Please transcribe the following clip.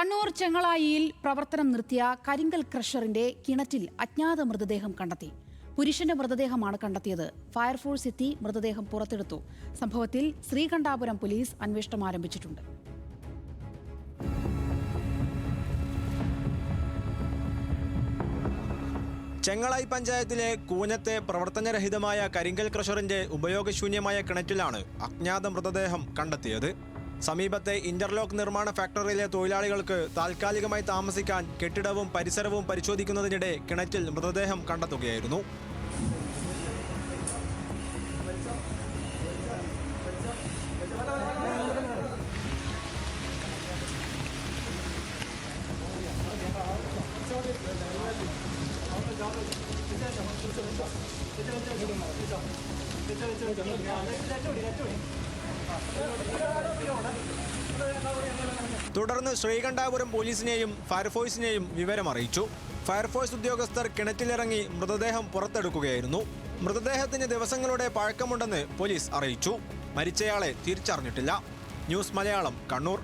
കണ്ണൂർ ചെങ്ങളായിയിൽ പ്രവർത്തനം നിർത്തിയ കരിങ്കൽ ക്രഷറിന്റെ കിണറ്റിൽ അജ്ഞാത മൃതദേഹം കണ്ടെത്തി. പുരുഷന്റെ മൃതദേഹമാണ് കണ്ടെത്തിയത്. ഫയർഫോഴ്സ് എത്തി മൃതദേഹം പുറത്തെടുത്തു. സംഭവത്തിൽ ശ്രീകണ്ഠാപുരം പോലീസ് അന്വേഷണം ആരംഭിച്ചിട്ടുണ്ട്. ചെങ്ങളായി പഞ്ചായത്തിലെ കൂനത്തെ പ്രവർത്തനരഹിതമായ കരിങ്കൽ ക്രഷറിന്റെ ഉപയോഗശൂന്യമായ കിണറ്റിലാണ് അജ്ഞാത മൃതദേഹം കണ്ടെത്തിയത്. സമീപത്തെ ഇന്റർലോക്ക് നിർമ്മാണ ഫാക്ടറിയിലെ തൊഴിലാളികൾക്ക് താൽക്കാലികമായി താമസിക്കാൻ കെട്ടിടവും പരിസരവും പരിശോധിക്കുന്നതിനിടെ കിണറ്റിൽ മൃതദേഹം കണ്ടെത്തുകയായിരുന്നു. തുടർന്ന് ശ്രീകണ്ഠാപുരം പോലീസിനെയും ഫയർഫോഴ്സിനെയും വിവരമറിയിച്ചു. ഫയർഫോഴ്സ് ഉദ്യോഗസ്ഥർ കിണറ്റിലിറങ്ങി മൃതദേഹം പുറത്തെടുക്കുകയായിരുന്നു. മൃതദേഹത്തിന് ദിവസങ്ങളുടെ പഴക്കമുണ്ടെന്ന് പോലീസ് അറിയിച്ചു. മരിച്ചയാളെ തിരിച്ചറിഞ്ഞിട്ടില്ല. ന്യൂസ് മലയാളം, കണ്ണൂർ.